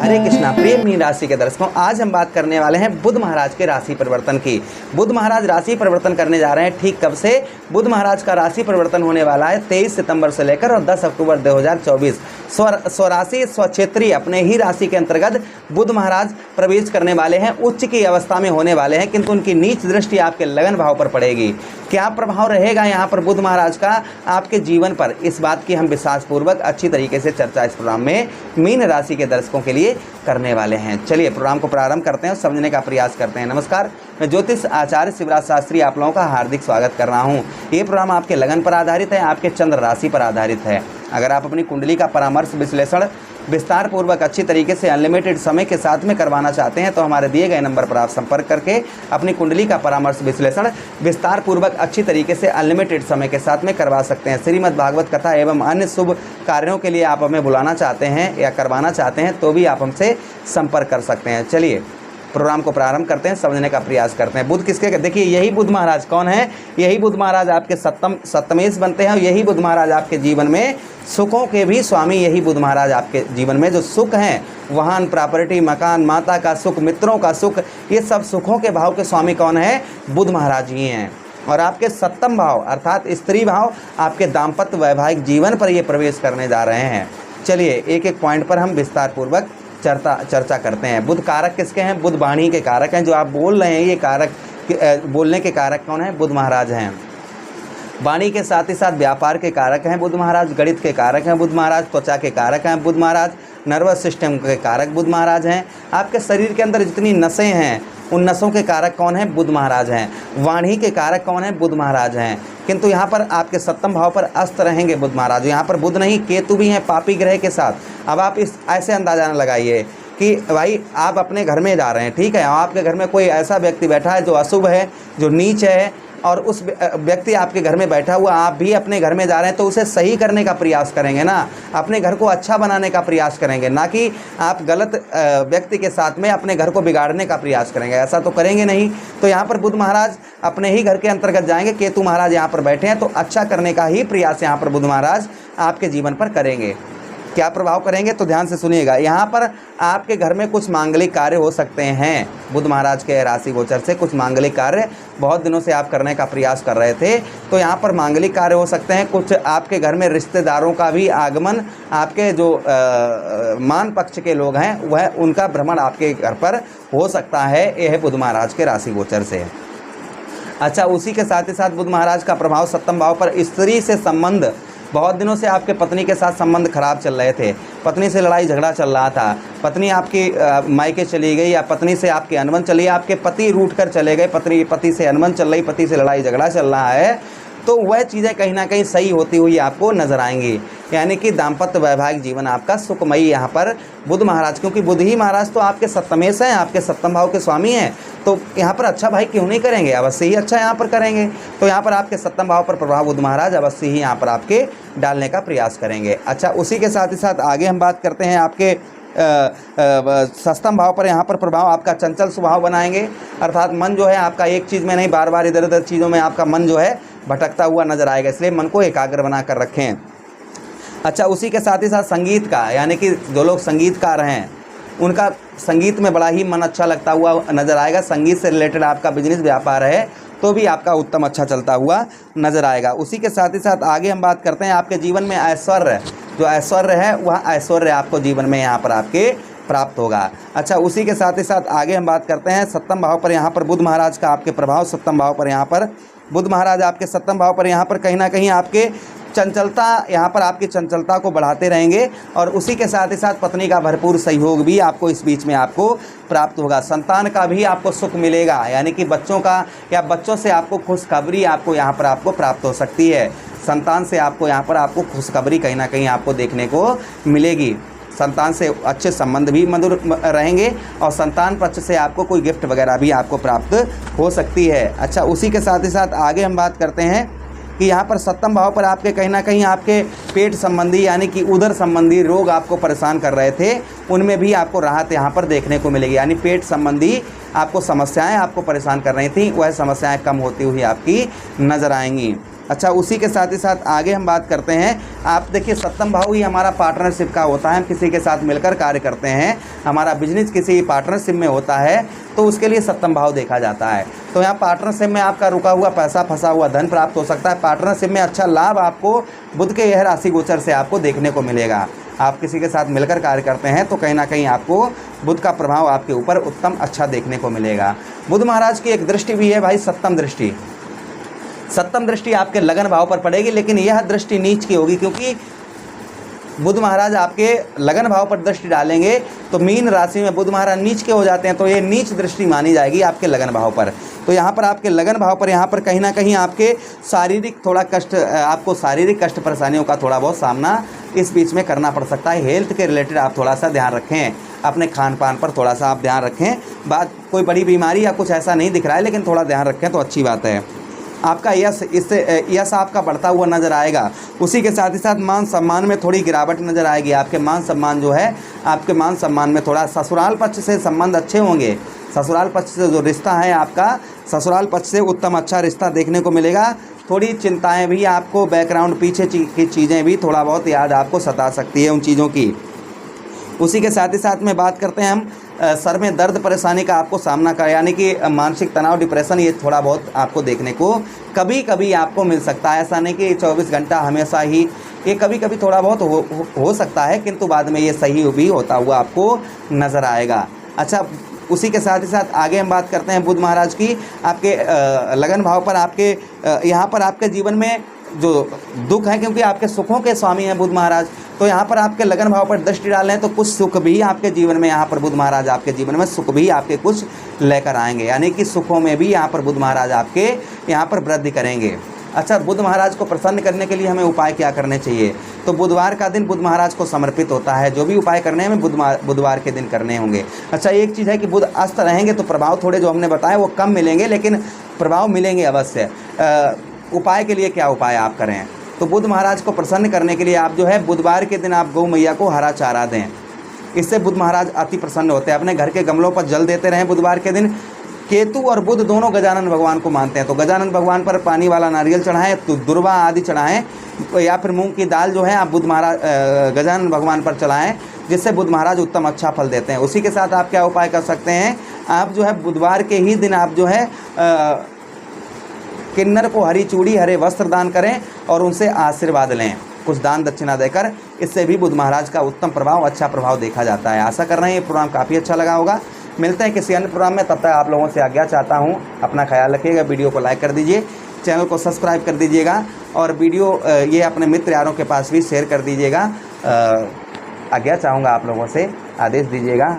हरे कृष्णा प्रिय मीन राशि के दर्शकों, आज हम बात करने वाले हैं बुध महाराज के राशि परिवर्तन की। बुध महाराज राशि परिवर्तन करने जा रहे हैं। ठीक कब से? बुध महाराज का राशि परिवर्तन होने वाला है 23 सितंबर से लेकर और 10 अक्टूबर 2024। स्वराशि स्वक्षेत्रीय अपने ही राशि के अंतर्गत बुध महाराज प्रवेश करने वाले हैं। उच्च की अवस्था में होने वाले हैं, किंतु उनकी नीच दृष्टि आपके लगन भाव पर पड़ेगी। क्या प्रभाव रहेगा यहाँ पर बुध महाराज का आपके जीवन पर, इस बात की हम विश्वासपूर्वक अच्छी तरीके से चर्चा इस प्रोग्राम में मीन राशि के दर्शकों के लिए करने वाले हैं। चलिए प्रोग्राम को प्रारंभ करते हैं और समझने का प्रयास करते हैं। नमस्कार, मैं ज्योतिष आचार्य शिवराज शास्त्री आप लोगों का हार्दिक स्वागत कर रहा हूं। ये प्रोग्राम आपके लगन पर आधारित है, आपके चंद्र राशि पर आधारित है। अगर आप अपनी कुंडली का परामर्श विश्लेषण विस्तार पूर्वक अच्छी तरीके से अनलिमिटेड समय के साथ में करवाना चाहते हैं तो हमारे दिए गए नंबर पर आप संपर्क करके अपनी कुंडली का परामर्श विश्लेषण विस्तार पूर्वक अच्छी तरीके से अनलिमिटेड समय के साथ में करवा सकते हैं। श्रीमद् भागवत कथा एवं अन्य शुभ कार्यों के लिए आप हमें बुलाना चाहते हैं या करवाना चाहते हैं तो भी आप हमसे संपर्क कर सकते हैं। चलिए प्रोग्राम को प्रारंभ करते हैं, समझने का प्रयास करते हैं। बुध किसके, देखिए यही बुध महाराज कौन है? यही बुध महाराज आपके सप्तमेश बनते हैं और यही बुध महाराज आपके जीवन में सुखों के भी स्वामी। यही बुध महाराज आपके जीवन में जो सुख हैं, वाहन, प्रॉपर्टी, मकान, माता का सुख, मित्रों का सुख, ये सब सुखों के भाव के स्वामी कौन है? बुध महाराज ही हैं। और आपके सप्तम भाव अर्थात स्त्री भाव आपके दाम्पत्य वैवाहिक जीवन पर ये प्रवेश करने जा रहे हैं। चलिए एक एक पॉइंट पर हम विस्तार पूर्वक चर्चा करते हैं। बुध कारक किसके हैं? बुध वाणी के कारक हैं। जो आप बोल रहे हैं ये कारक, बोलने के कारक कौन है? बुध महाराज हैं। वाणी के साथ ही साथ व्यापार के कारक हैं बुध महाराज, गणित के कारक हैं बुध महाराज, त्वचा के कारक हैं बुध महाराज, नर्वस सिस्टम के कारक बुध महाराज हैं। आपके शरीर के अंदर जितनी नसें हैं उन नसों के कारक कौन है? बुध महाराज हैं। वाणी के कारक कौन है? बुध महाराज हैं। किंतु यहाँ पर आपके सप्तम भाव पर अस्त रहेंगे बुध महाराज। यहाँ पर बुध नहीं केतु भी हैं पापी ग्रह के साथ। अब आप इस ऐसे अंदाजा न लगाइए कि भाई आप अपने घर में जा रहे हैं, ठीक है, आपके घर में कोई ऐसा व्यक्ति बैठा है जो अशुभ है, जो नीच है, और उस व्यक्ति आपके घर में बैठा हुआ, आप भी अपने घर में जा रहे हैं तो उसे सही करने का प्रयास करेंगे ना, अपने घर को अच्छा बनाने का प्रयास करेंगे, ना कि आप गलत व्यक्ति के साथ में अपने घर को बिगाड़ने का प्रयास करेंगे। ऐसा तो करेंगे नहीं। तो यहाँ पर बुध महाराज अपने ही घर के अंतर्गत जाएंगे। केतु महाराज यहाँ पर बैठे हैं तो अच्छा करने का ही प्रयास यहाँ पर बुध महाराज आपके जीवन पर करेंगे। क्या प्रभाव करेंगे तो ध्यान से सुनिएगा। यहाँ पर आपके घर में कुछ मांगलिक कार्य हो सकते हैं। बुध महाराज के राशि गोचर से कुछ मांगलिक कार्य बहुत दिनों से आप करने का प्रयास कर रहे थे तो यहाँ पर मांगलिक कार्य हो सकते हैं। कुछ आपके घर में रिश्तेदारों का भी आगमन, आपके जो मान पक्ष के लोग हैं वह उनका भ्रमण आपके घर पर हो सकता है। यह बुध महाराज के राशि गोचर से। अच्छा, उसी के साथ ही साथ बुध महाराज का प्रभाव सप्तम भाव पर स्त्री से संबंध, बहुत दिनों से आपके पत्नी के साथ संबंध खराब चल रहे थे, पत्नी से लड़ाई झगड़ा चल रहा था, पत्नी आपकी मायके चली गई या पत्नी से आपकी अनबन चली, आपके पति रूठ कर चले गए, पति से अनबन चल रही, पति से लड़ाई झगड़ा चल रहा है, तो वह चीज़ें कहीं ना कहीं सही होती हुई आपको नजर आएंगी। यानी कि दाम्पत्य वैवाहिक जीवन आपका सुखमयी यहाँ पर बुध महाराज, क्योंकि बुध ही महाराज तो आपके सप्तमेश हैं, आपके सप्तम भाव के स्वामी हैं, तो यहाँ पर अच्छा भाई क्यों नहीं करेंगे, अवश्य ही अच्छा यहाँ पर करेंगे। तो यहाँ पर आपके सप्तम भाव पर प्रभाव बुध महाराज अवश्य ही यहाँ पर आपके डालने का प्रयास करेंगे। अच्छा, उसी के साथ ही साथ आगे हम बात करते हैं आपके सप्तम भाव पर यहाँ पर प्रभाव आपका चंचल स्वभाव बनाएंगे, अर्थात मन जो है आपका एक चीज़ में नहीं, बार बार इधर उधर चीज़ों में आपका मन जो है भटकता हुआ नजर आएगा, इसलिए मन को एकाग्र बना कर रखें। अच्छा, उसी के साथ ही साथ संगीत का, यानी कि जो लोग संगीतकार हैं उनका संगीत में बड़ा ही मन अच्छा लगता हुआ नजर आएगा। संगीत से रिलेटेड आपका बिजनेस व्यापार है तो भी आपका उत्तम अच्छा चलता हुआ नजर आएगा। उसी के साथ ही साथ आगे हम बात करते हैं आपके जीवन में ऐश्वर्य, जो ऐश्वर्य है वह ऐश्वर्य आपको जीवन में यहाँ पर आपके प्राप्त होगा। अच्छा, उसी के साथ ही साथ आगे हम बात करते हैं सप्तम भाव पर यहाँ पर बुध महाराज का आपके प्रभाव, सप्तम भाव पर यहाँ पर बुध महाराज आपके सप्तम भाव पर यहाँ पर कहीं ना कहीं आपके चंचलता, यहाँ पर आपकी चंचलता को बढ़ाते रहेंगे और उसी के साथ ही साथ पत्नी का भरपूर सहयोग भी आपको इस बीच में आपको प्राप्त होगा। संतान का भी आपको सुख मिलेगा, यानी कि बच्चों का या बच्चों से आपको खुशखबरी आपको यहाँ पर आपको प्राप्त हो सकती है। संतान से आपको यहाँ पर आपको खुशखबरी कहीं ना कहीं आपको देखने को मिलेगी। संतान से अच्छे संबंध भी मधुर रहेंगे और संतान पक्ष से आपको कोई गिफ्ट वगैरह भी आपको प्राप्त हो सकती है। अच्छा, उसी के साथ ही साथ आगे हम बात करते हैं कि यहाँ पर सप्तम भाव पर आपके कहीं ना कहीं आपके पेट संबंधी यानी कि उदर संबंधी रोग आपको परेशान कर रहे थे, उनमें भी आपको राहत यहाँ पर देखने को मिलेगी। यानी पेट संबंधी आपको समस्याएं आपको परेशान कर रही थी, वह समस्याएं कम होती हुई आपकी नज़र आएंगी। अच्छा, उसी के साथ ही साथ आगे हम बात करते हैं। आप देखिए, सप्तम भाव ही हमारा पार्टनरशिप का होता है, हम किसी के साथ मिलकर कार्य करते हैं, हमारा बिजनेस किसी पार्टनरशिप में होता है तो उसके लिए सप्तम भाव देखा जाता है। तो यहाँ पार्टनरशिप में आपका रुका हुआ पैसा, फंसा हुआ धन प्राप्त हो सकता है। पार्टनरशिप में अच्छा लाभ आपको बुध के यह राशि गोचर से आपको देखने को मिलेगा। आप किसी के साथ मिलकर कार्य करते हैं तो कहीं ना कहीं आपको बुध का प्रभाव आपके ऊपर उत्तम अच्छा देखने को मिलेगा। बुध महाराज की एक दृष्टि भी है भाई, सप्तम दृष्टि। सप्तम दृष्टि आपके लगन भाव पर पड़ेगी, लेकिन यह दृष्टि नीच की होगी, क्योंकि बुध महाराज आपके लगन भाव पर दृष्टि डालेंगे तो मीन राशि में बुध महाराज नीच के हो जाते हैं, तो ये नीच दृष्टि मानी जाएगी आपके लगन भाव पर। तो यहाँ पर आपके लगन भाव पर यहाँ पर कहीं ना कहीं आपके शारीरिक थोड़ा कष्ट, आपको शारीरिक कष्ट परेशानियों का थोड़ा बहुत सामना इस बीच में करना पड़ सकता है। हेल्थ के रिलेटेड आप थोड़ा सा ध्यान रखें, अपने खान पान पर थोड़ा सा आप ध्यान रखें। बात कोई बड़ी बीमारी या कुछ ऐसा नहीं दिख रहा है, लेकिन थोड़ा ध्यान रखें तो अच्छी बात है। आपका यश, इससे यश आपका बढ़ता हुआ नज़र आएगा। उसी के साथ ही साथ मान सम्मान में थोड़ी गिरावट नज़र आएगी। आपके मान सम्मान जो है, आपके मान सम्मान में थोड़ा ससुराल पक्ष से संबंध अच्छे होंगे। ससुराल पक्ष से जो रिश्ता है आपका, ससुराल पक्ष से उत्तम अच्छा रिश्ता देखने को मिलेगा। थोड़ी चिंताएं भी आपको, बैकग्राउंड पीछे की चीज़ें भी थोड़ा बहुत याद आपको सता सकती है उन चीज़ों की। उसी के साथ ही साथ में बात करते हैं हम सर में दर्द परेशानी का आपको सामना कर, यानी कि मानसिक तनाव, डिप्रेशन, ये थोड़ा बहुत आपको देखने को कभी कभी आपको मिल सकता है। ऐसा नहीं कि 24 घंटा हमेशा ही, ये कभी कभी थोड़ा बहुत हो सकता है, किंतु बाद में ये सही भी होता हुआ आपको नज़र आएगा। अच्छा, उसी के साथ ही साथ आगे हम बात करते हैं बुध महाराज की। आपके लगन भाव पर आपके यहाँ पर आपके जीवन में जो दुख है, क्योंकि आपके सुखों के स्वामी हैं बुध महाराज, तो यहाँ पर आपके लगन भाव पर दृष्टि डाल रहे हैं तो कुछ सुख भी आपके जीवन में, यहाँ पर बुध महाराज आपके जीवन में सुख भी आपके कुछ लेकर आएंगे, यानी कि सुखों में भी यहाँ पर बुध महाराज आपके यहाँ पर वृद्धि करेंगे। अच्छा, बुध महाराज को प्रसन्न करने के लिए हमें उपाय क्या करने चाहिए? तो बुधवार का दिन बुध महाराज को समर्पित होता है। जो भी उपाय करने हैं हमें बुधवार के दिन करने होंगे। अच्छा, एक चीज़ है कि बुध अस्त रहेंगे तो प्रभाव थोड़े जो हमने बताए वो कम मिलेंगे, लेकिन प्रभाव मिलेंगे अवश्य। उपाय के लिए क्या उपाय आप करें? तो बुध महाराज को प्रसन्न करने के लिए आप जो है बुधवार के दिन आप गौ मैया को हरा चारा दें, इससे बुध महाराज अति प्रसन्न होते हैं। अपने घर के गमलों पर जल देते रहें बुधवार के दिन। केतु और बुध दोनों गजानन भगवान को मानते हैं, तो गजानन भगवान पर पानी वाला नारियल चढ़ाएं, तो दुर्वा आदि चढ़ाएं, या फिर मूंग की दाल जो है आप बुध महाराज गजानन भगवान पर चढ़ाएं, जिससे बुध महाराज उत्तम अच्छा फल देते हैं। उसी के साथ आप क्या उपाय कर सकते हैं? आप जो है बुधवार के ही दिन आप जो है किन्नर को हरी चूड़ी, हरे वस्त्र दान करें और उनसे आशीर्वाद लें, कुछ दान दक्षिणा देकर। इससे भी बुध महाराज का उत्तम प्रभाव, अच्छा प्रभाव देखा जाता है। आशा कर रहे हैं ये प्रोग्राम काफ़ी अच्छा लगा होगा। मिलते हैं किसी अन्य प्रोग्राम में, तब तक आप लोगों से आज्ञा चाहता हूँ। अपना ख्याल रखिएगा, वीडियो को लाइक कर दीजिए, चैनल को सब्सक्राइब कर दीजिएगा और वीडियो ये अपने मित्र यारों के पास भी शेयर कर दीजिएगा। आज्ञा चाहूँगा आप लोगों से, आदेश दीजिएगा।